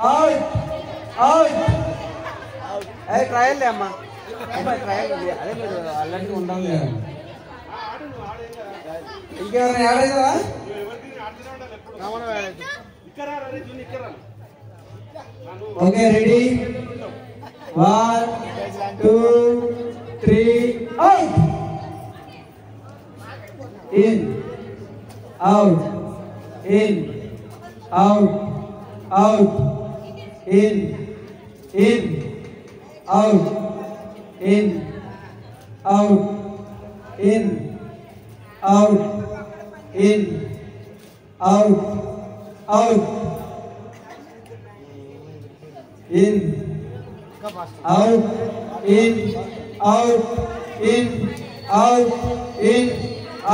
Out out ఏ trial అమ్మా trial అదే మీరు అలాంటి ఉండాలి ఇంకెవరైనా యాడ్ అవుతారా okay ready 1 2 3 out in out in out out in out in out in out in out out in out in out in out in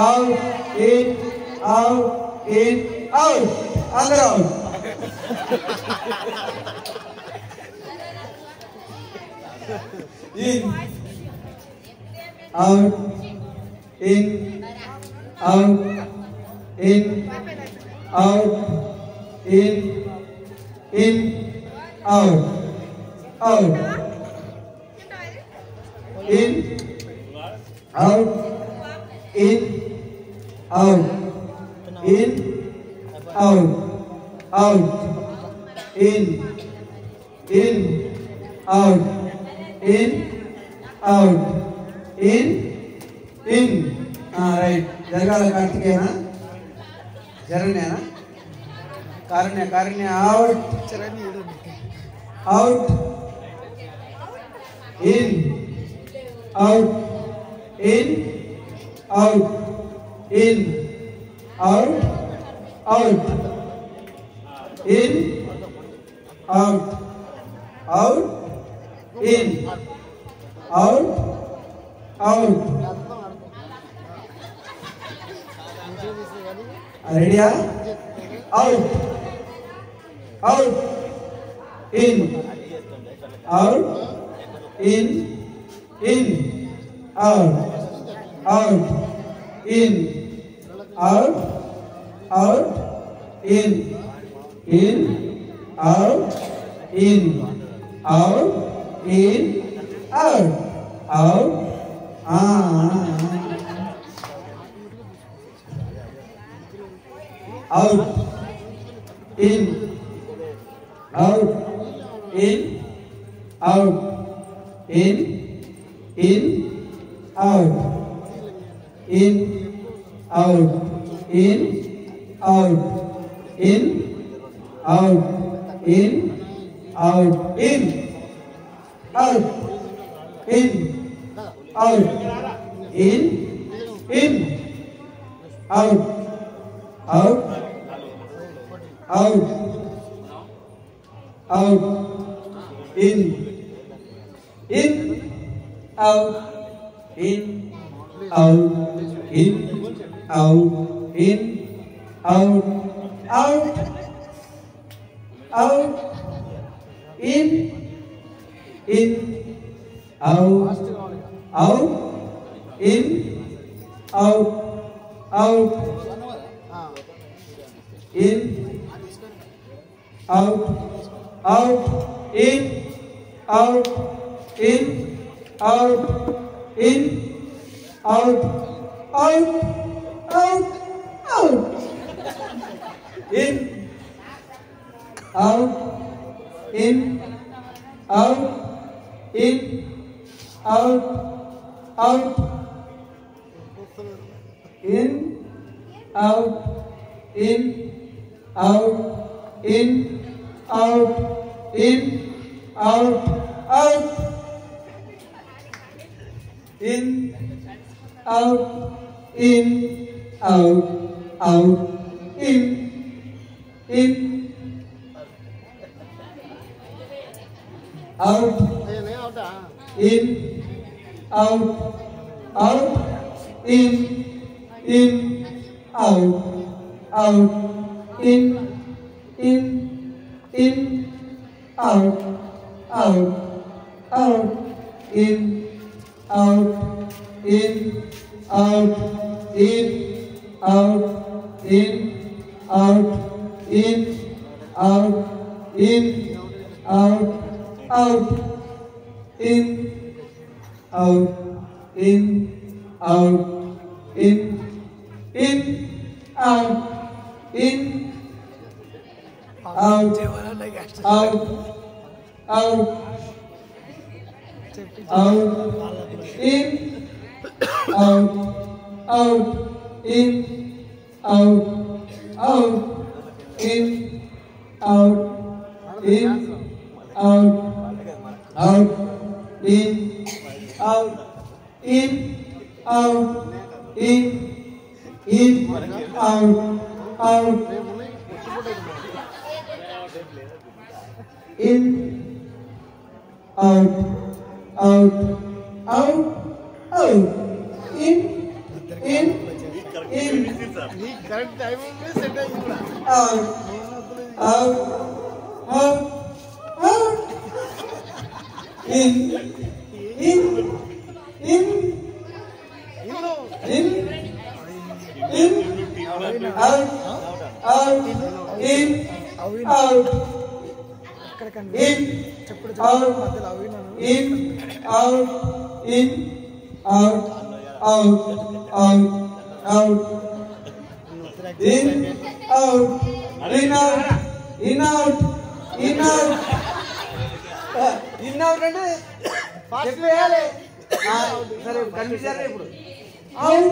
out in out in out అందరూ in out in out in out in out out in out in out in out out in out in out in right జరగాల కార్తికేయనా జరణ్యనా Karunya out out in out in out in out out in out out in out out ready out out in out in out out in out out in out in out in out out out in out in out in out in out in out in out in out in out in out in out out out out in out in out in out in out out out in out out in out out in out out in out in out in out out out out in out in out in out out in out in out in out in out out in out in out out in out in out out in out out in out out out in out in out in out in out in out in, out, out, in, out, in, out, in, out, in, out, out, out, out, in, out, out, in, out, out, in, out, in, out, out, in, out, in, out, in, out, out, in, out, out, out, out, in, correct time set out, out, out, out, in, out, out, in, out, in, out, in, out, in, out, out, out, out, in, out, in, out, in, out, in, out, in, out అంటే fast వేయాలి సరే కనిపించారా ఇప్పుడు out,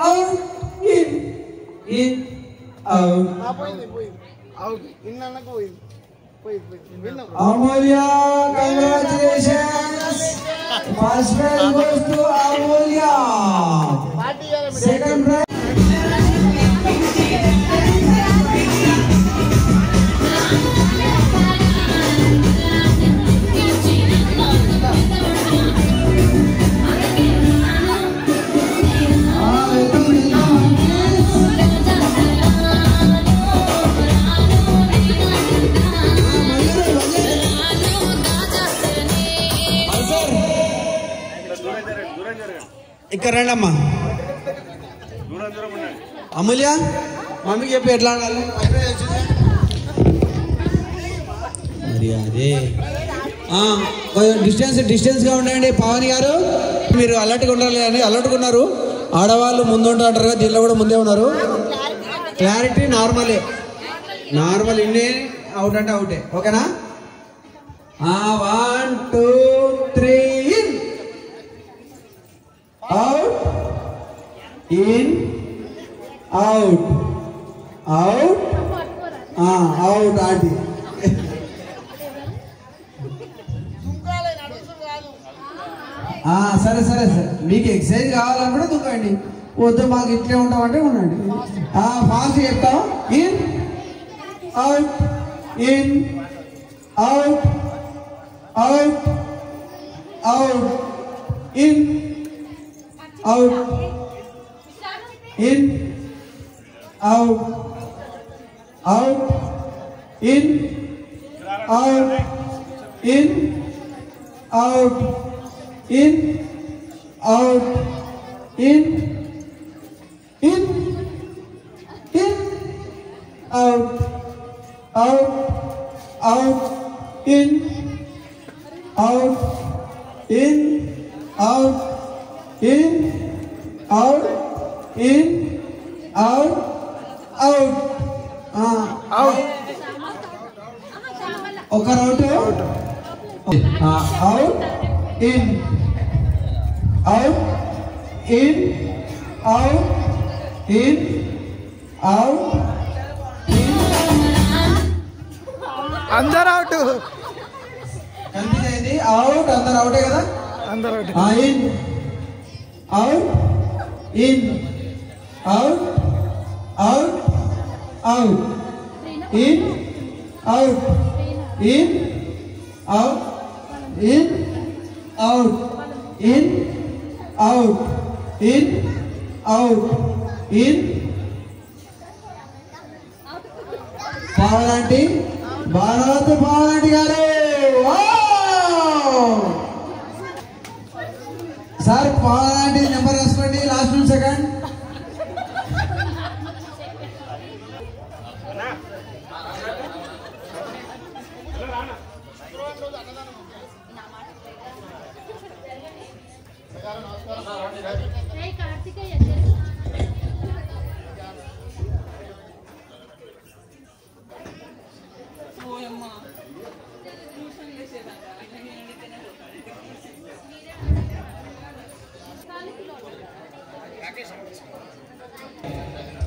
out, in, out, పోయింది out in అన్నకు పోయింది Amulya, congratulations! First prize goes to Amulya. Second prize. ఇక్కడ రండి అమ్మా అమూల్య మమ్మీకి చెప్పి ఎట్లా ఆడాలి మరి అదే కొంచెం డిస్టెన్స్గా ఉండండి పవన్ గారు మీరు అలర్ట్గా ఉండాలి కానీ అలర్ట్గా ఉన్నారు ఆడవాళ్ళు ముందు ఉంటారు కదా దీనిలో కూడా ముందే ఉన్నారు క్లారిటీ నార్మల్ ఇన్నే అవుట్ అంటే అవుటే ఓకేనా 1 2 3 in out in out out out aunty సరే సరే సరే మీకు ఎక్సర్సైజ్ కావాలనుకుంటే దుక్కండి వద్దు మాకు ఇట్లే ఉంటామంటే ఉండండి ఫాస్ట్ చెప్తాం in out in out out out in out in out out in out in out in out in out out out in out in out in out in out out out ఒక రౌట్ out in out in out in out అందరూ out కనిపించింది out అందరూ అవుటే కదా అందరూ out in out in out out out in out in out in out in out in out in పావలాంటి భారత్ పావలాంటి గారు సార్ పావలాంటి నెంబర్ రాసుకోండి లాస్ట్ 1 సెకండ్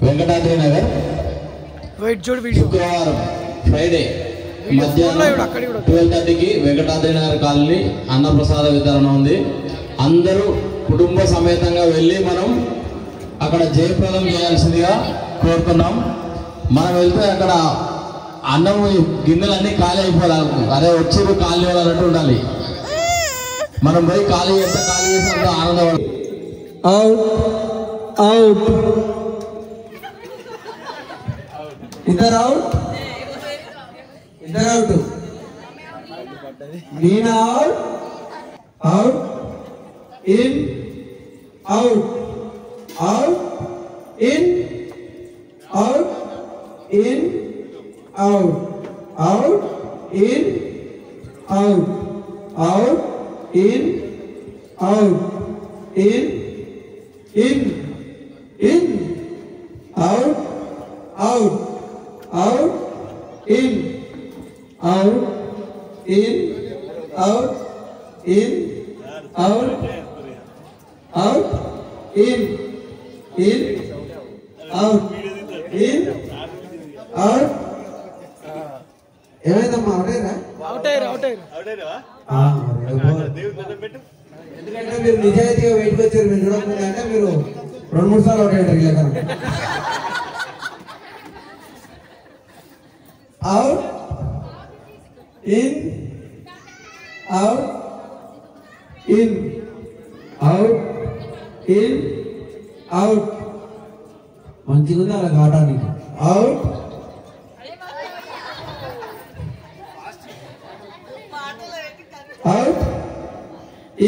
వెంకటాద్రి నగర్ శుక్రవారం ఫ్రైడే మధ్యాహ్నం 12:30కి వెంకటాద్రి నగర్ కాలనీ అన్నప్రసాద వితరణ ఉంది. అందరూ కుటుంబ సమేతంగా వెళ్ళి మనం అక్కడ జయప్రదం చేయాల్సిందిగా కోరుతున్నాం. మనం వెళ్తే అక్కడ అన్నం గిన్నెలన్నీ ఖాళీ అయిపోవాలి. అదే వచ్చి ఖాళీ అన్నట్టు ఉండాలి. మనం పోయి ఖాళీ చేస్తే ఖాళీ చేసి అంత ఆనందం. అవుట్ అవుట్ ఇద్దరు అవుట్ ఇద్దరు out. Meena out out in out out in out in out out in out out in out in in in out out out in out in out in out out in out in out. ఏమైందమ్మా ఎందుకంటే మీరు నిజాయితీగా బయటకు వచ్చారు. మీరు చూడకుండా అంటే మీరు 2-3 సార్లు అవుట్ అయ్యారు ఇలా కనుక. out in out in out in out. మంచిగా ఉంది అలా కావడానికి. Out out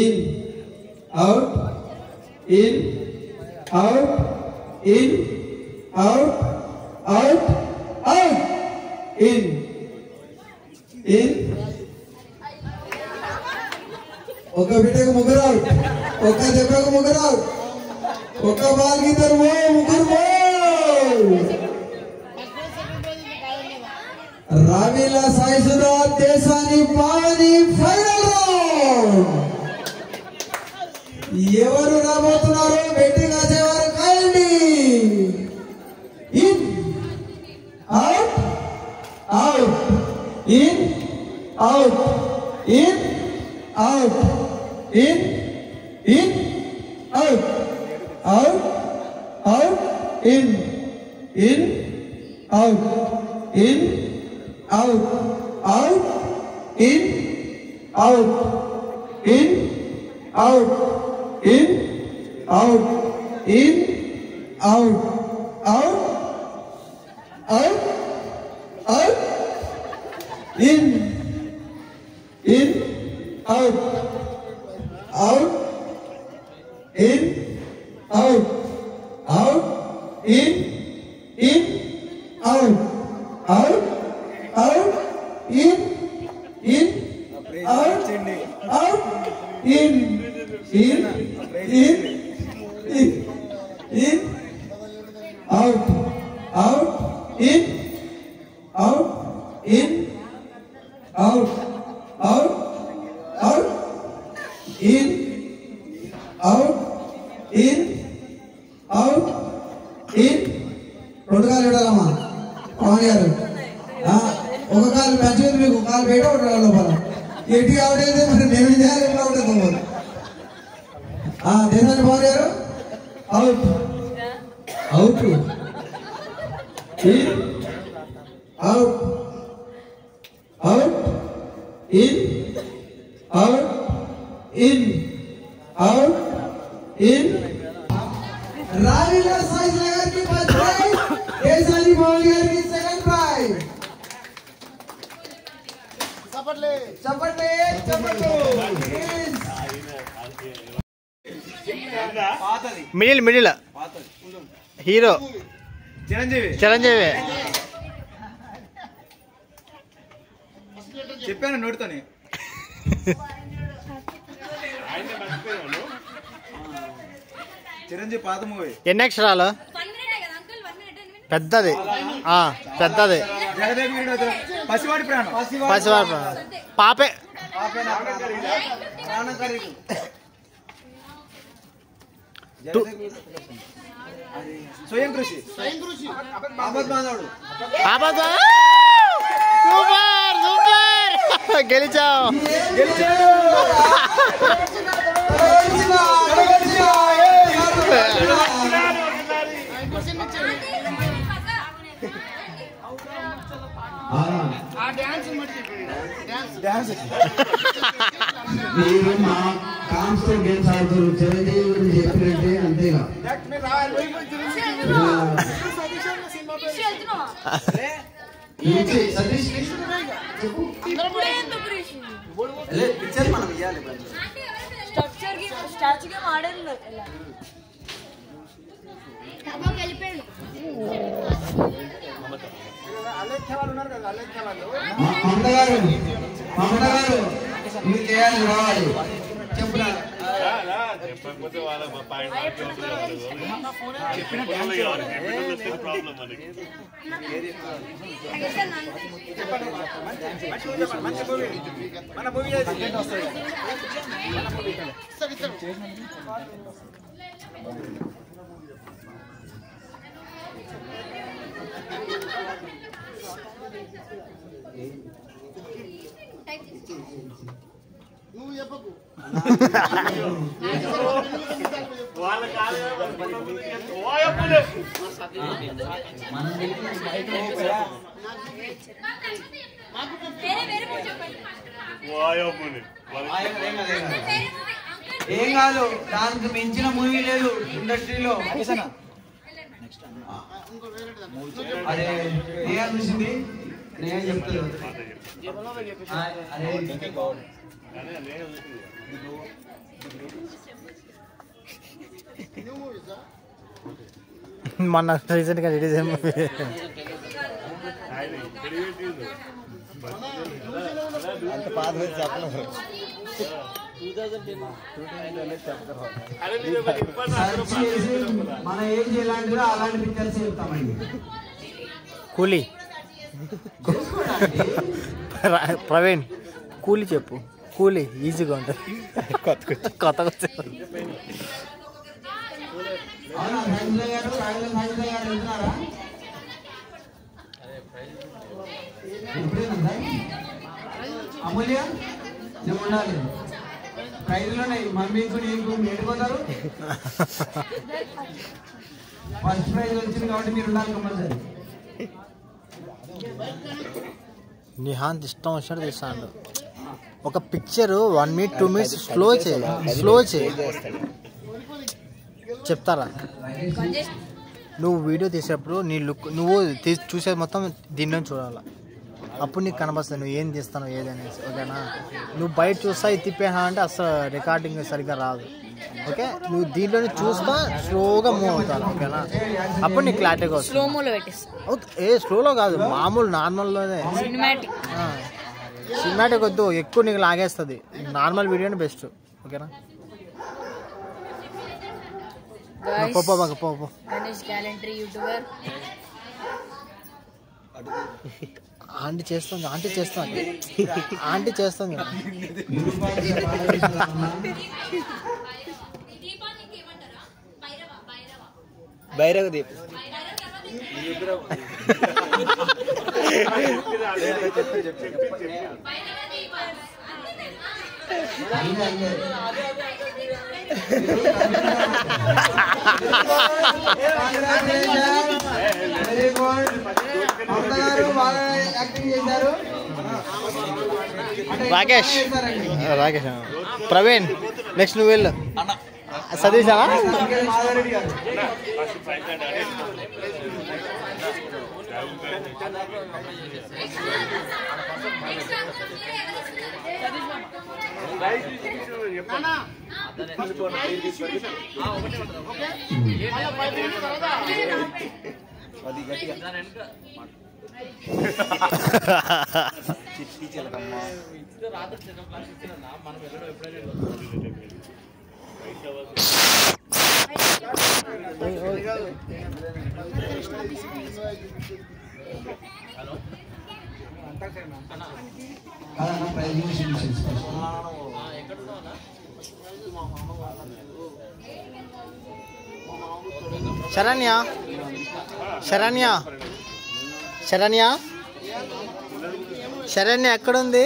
in out in out in out out out in ఒక బిడ్డకు ముగ్గురు అవుట్, ఒక దెబ్బకు ముగ్గురు అవుట్, ఒక బాల్కి ఇద్దరు ముగ్గురు రావిలా సాయిసురా దేశాన్ని పావని ఫైనల్ రౌండ్. ఎవరు రాబోతున్నారు? బెట్టింగ్ ఆచేవారు కాయండి. In out out in out in out in out out out in out in out out in out in out in out in out out out out in out out in out out in out out out in out out in out out in out in out out out in out in out in. రెండు కాలు పెట్టాలమ్మా పవన్ గారు. ఒక కాలు మంచిగా మీకు కాలు బయట ఉంటాడు లోపల. ఎట్టి అవుట్ అయితే మరి నేను చేయాలి. ఎట్లా అవుట్ అవుతాం దేశాన్ని పవన్ గారు. Out out in out out in out in out in. రావిలా సాయిస్ గారికి ఫస్ట్ ప్రైజ్, దేశాన్ని పవన్ గారికి సెకండ్ ప్రైజ్. చప్పట్లే చప్పట్లే చప్పట్లు. మిడిల్ హీరో చిరంజీవి చెప్పాను నోటితోనే. చిరంజీవి పాత మూవీ. ఎన్ని అక్షరాలు? పెద్దది పెద్దది. పసివాడి ప్రాణం. పసివాడి ప్రాణం. పాపే. స్వయం కృషి. సూపర్ సూపర్ గెలిచావు. మీరు మా కాన్స్తో గేమ్స్ ఆడుతారు. చిరంజీవి గురించి చెప్పినట్టే అంతేగా. మమత గారు మీరు చేయాలి, రావాలి. చెప్పురా. నువ్వు చెప్పకు. ఏం కాదు, దానికి మించిన మూవీ లేదు ఇండస్ట్రీలో. అదే నేను చూసింది నేను చెప్తాను. మొన్న రీసెంట్ గా రిలీజ్ అయిన మూవీ. మన ఏజ్ ఎలాంటిదో అలాంటి పిక్చర్స్ చెప్తామండి. కూలీ. ప్రవీణ్ కూలీ చెప్పు. కూలీ ఈజీగా ఉంటుంది. కొత్తగా వచ్చేది. అమూల్య నువ్వు ఉండాలి. ప్రైజ్లోనే మమ్మీకు నీకు నేర్చుకోతారు. ఫస్ట్ ప్రైజ్ వచ్చింది కాబట్టి మీరు ఉండాలి కంపల్సరీ. నిహాంత్ ఇష్టం వచ్చినట్టు తీస్తాడు. ఒక పిక్చర్ 1 minute 2 minutes స్లో చేయి చెప్తారా? నువ్వు వీడియో తీసేటప్పుడు నీ లుక్ నువ్వు చూసేది మొత్తం దీన్ని చూడాలి. అప్పుడు నీకు కనబడుతుంది నువ్వు ఏం తీస్తావు ఏదనేసి. ఓకేనా? నువ్వు బయట చూస్తా ఇది తిప్పేనా అంటే అసలు రికార్డింగ్ సరిగ్గా రాదు. ఓకే, నువ్వు దీంట్లోనే చూస్తా స్లోగా మూవ్ అవుతాను. ఓకేనా? అప్పుడు నీకు క్లారిటీగా వస్తుంది. స్లోలో కాదు, మామూలు నార్మల్లోనే. సినిమాటిక్ వద్దు, ఎక్కువ నీకు లాగేస్తుంది. నార్మల్ వీడియోనే బెస్ట్. ఓకేనా? ఆంటీ చేస్తుంది. భైరవ దీప్. రాకేష్ ప్రవీణ్ నెక్స్ట్ నువ్వు వెళ్ళు. సతీశానా? శరణ్య శరణ్య శరణ్య శరణ్య ఎక్కడుంది?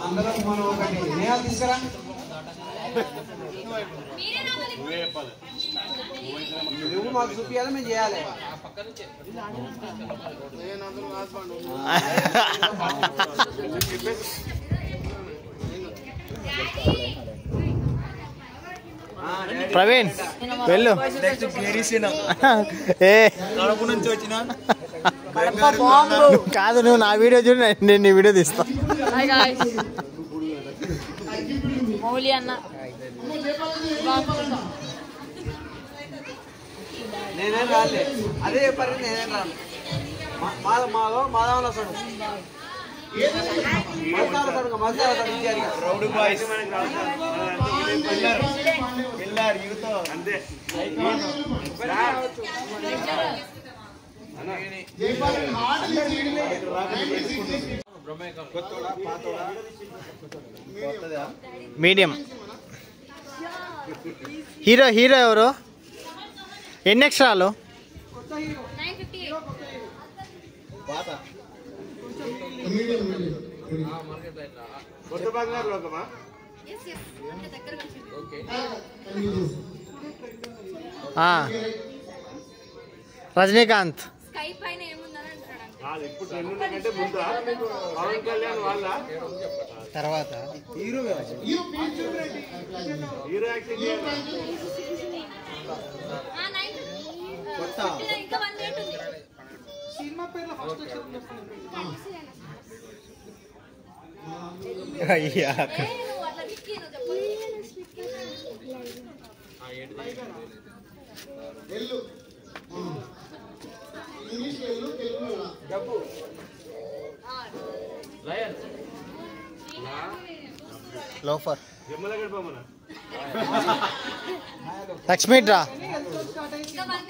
అందరం మనం ఒకటి నేయాలు తీసుకురా. నువ్వు మాకు చూపించాలి, మేము చేయాలి. ప్రవీణ్ వెళ్ళు. కాదు నువ్వు నా వీడియో చూడు, నేను నీ వీడియో తీస్తా. మౌలి అన్న నేనేం రాలే, అదే చెప్పారు. నేనేం రాను. మాధవన్ వస్తాడు, రౌడీ బాయ్స్ అంతే. మీడియం హీరో హీరో ఎవరు? ఎన్ని ఎక్స్ట్రాలు? రజనీకాంత్ తర్వాత హీరో అయ్యా లోఫర్ లక్ష్మీడ్రా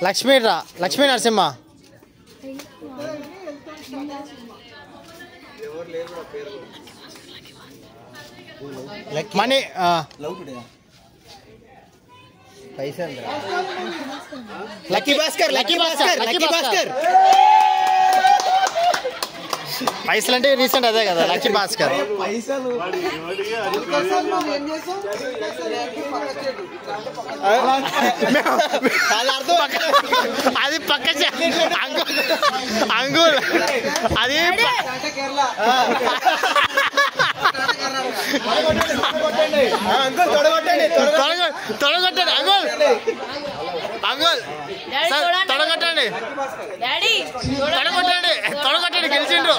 లక్ష్మీడ్రా Lakshmi Narasimha money lucky Bhaskar lucky Bhaskar lucky Bhaskar పైసలు అంటే రీసెంట్ అదే కదా లక్కీ భాస్కర్. అది పక్క అంగుల్ అది తొడగొట్టండి అంగుల్ అంగుల్ తొడగొట్టండి తొడగొట్టండి తొడగొట్టండి గెలిచిండ్రు.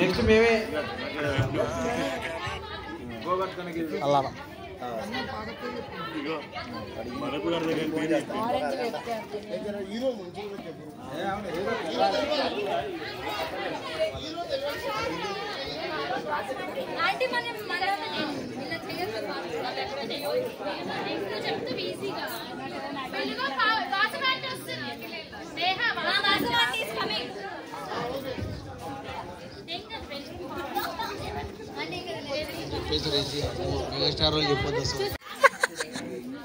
నెక్స్ట్ మేమే అలా మెగాస్టార్ వాళ్ళు చెప్పొద్దు అసలు.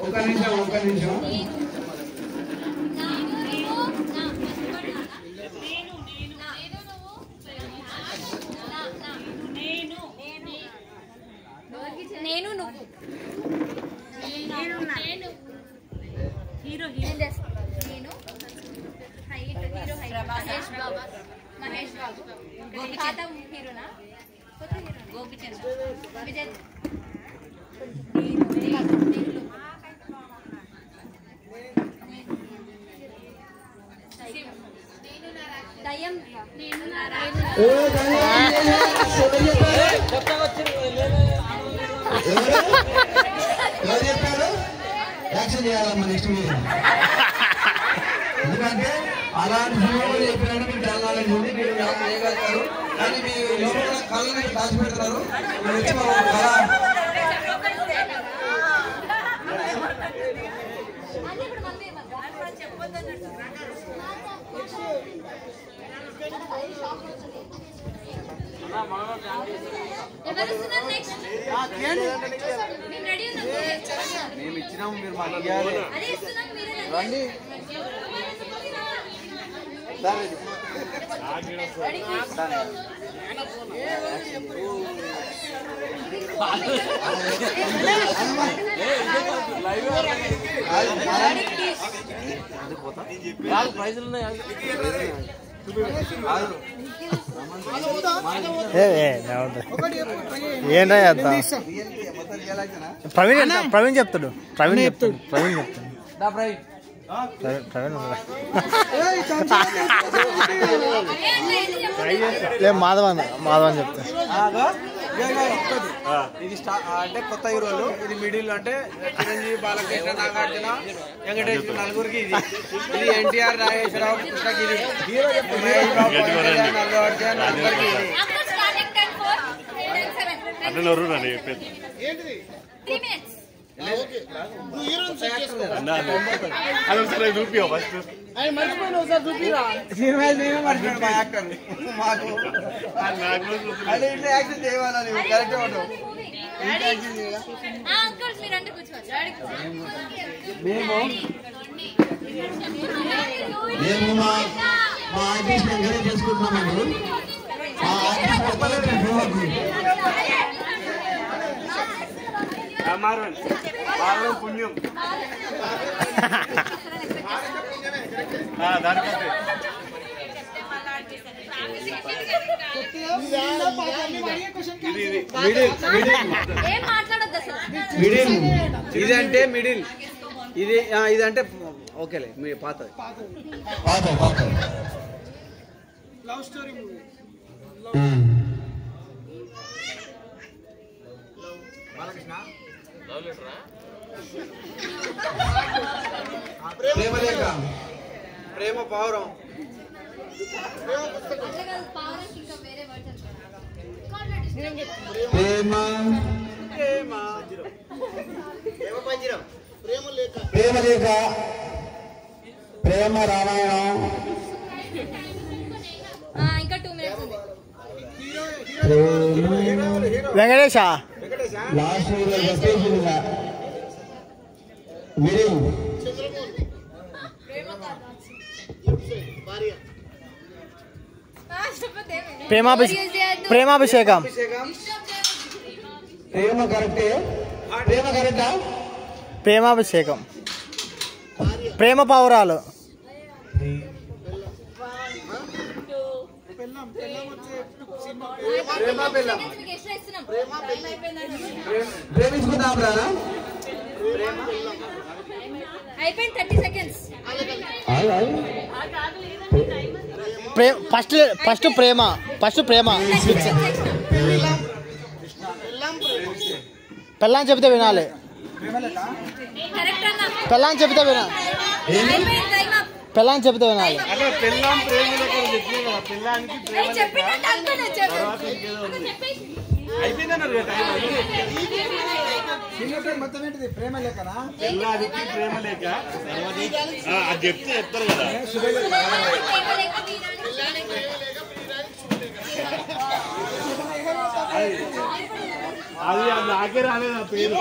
ఒక నిమిషం నేను నువ్వు హీరో నేను మహేష్ బాబు పాత హీరోనా గోపిచంద్ర విజయ్ దయ్యం నేను ఎవరు చెప్పాడు యాక్షన్ చేయాలమ్మా నెక్స్ట్ మీరు? ఎందుకంటే అలాంటి సినిమాలు చెప్పినట్టు మీకు తెలంగాణ ఉంది, మీరు చేయగలుగుతారు. కానీ మీ లోపల కళని దాచిపెడతారు. మీరు వచ్చి కళ మేము ఇచ్చినాము, మీరు మాకు ఇవ్వాలి. రండి ప్రైజులు ఉన్నాయి. ఏంటో ప్రవీణ్ చెప్తాడు. మాధవన్ చెప్తాడు. ఇది అంటే కొత్త హీరోలు, ఇది మిడిల్ అంటే చిరంజీవి, బాలకృష్ణ, నాగార్జున, వెంకటేష్ నలుగురికి. ఇది ఎన్టీఆర్, నాగేశ్వరరావు, కృష్ణగిరి, మేము మా ఆర్టిస్ట్ ఎంకరేజ్ చేసుకుంటున్నామండి. పుణ్యం ఇది అంటే మిడిల్, ఇది అంటే ఓకేలే మీ పాత లవ్ స్టోరీ మూవీ. ప్రేమలేఖ, ప్రేమ పావురం, ప్రేమలేఖ, ప్రేమ రామాయణం, ఇంకా 2 minutes ఉంది. వెంకటేశ లాస్ట్ మిడిల్, ప్రేమాభిషేకం, ప్రేమ కరెక్టే, ప్రేమ కరెక్టా, ప్రేమాభిషేకం, ప్రేమ పావురాలు, ప్రేమించుకుందాం రానా, అయిపోయింది 30 seconds. ఫస్ట్ ప్రేమ పెళ్ళాం చెబితే వినాలి, పెళ్ళాం చెబితే వినాలి. మొత్తం ఏంటిది ప్రేమలేఖనా, ప్రేమలేఖ అది చెప్తే చెప్తారు కదా. అది నాకే రాలేదు ఆ పేరు.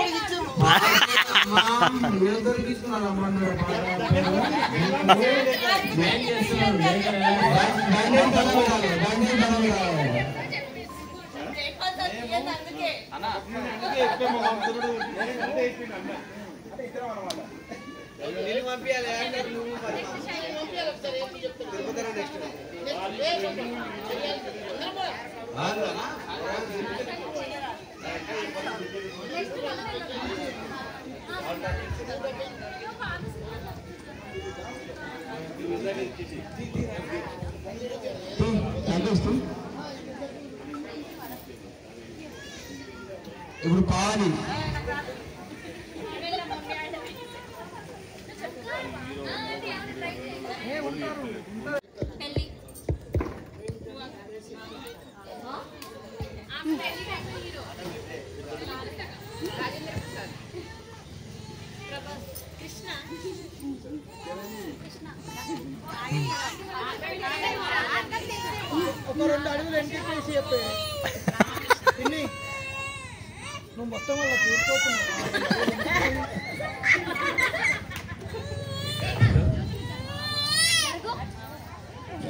ఇప్పుడు పావని పెళ్లి కృష్ణ ఒక 2 అడుగులు వెనక్కి చెప్పే నువ్వు మొత్తం వల్ల కూర్చోతున్నావు.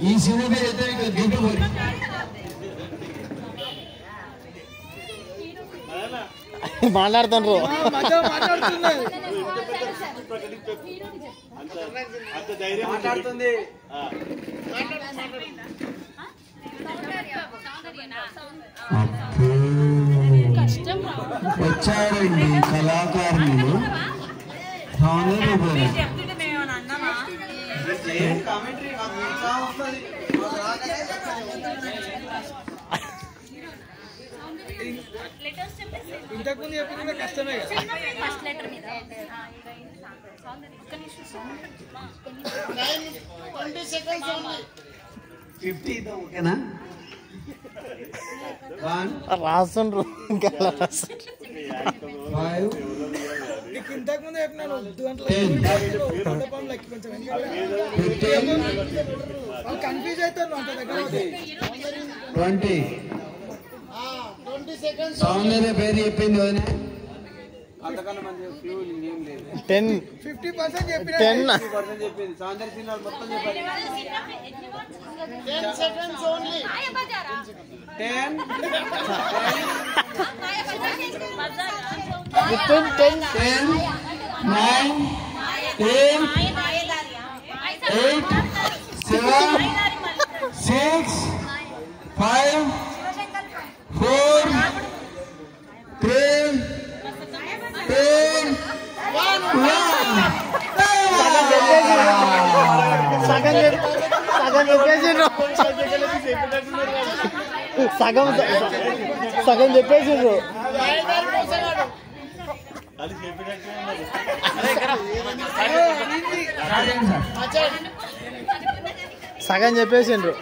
ఈ సినిమా పేరు అయితే ఇంకా గిఫ్ట్ పోయి మాట్లాడుతుండ్రు అంత ధైర్యం మాట్లాడుతుంది. వచ్చారండి కళాకారులు ఇంతకుముందు చెప్పుకుంటే కష్టమే కదా. ఫస్ట్ లెటర్ మీద 50 ఓకేనా? రాస్తుండ్రు ఇంకా 5 నీకు ఇంతకుముందు చెప్పినాను 2 గంటల కొంచెం కన్ఫ్యూజ్ అవుతాను అంత దగ్గర 20 సౌందర్య పేరు చెప్పింది వదినా. అంతకన్నా మంది ఫ్యూల్ ఏం లేదు. 10 50% చెప్పిన 10% చెప్పింది. సౌందర్య సినిమా మొత్తం చెప్పాలి. 10 seconds only. 10 9 8 7 6 5 4 3 2 1 సగం చెప్పేసిండ్రు. అది చెప్పినట్టు సగం చెప్పేసిండ్రు.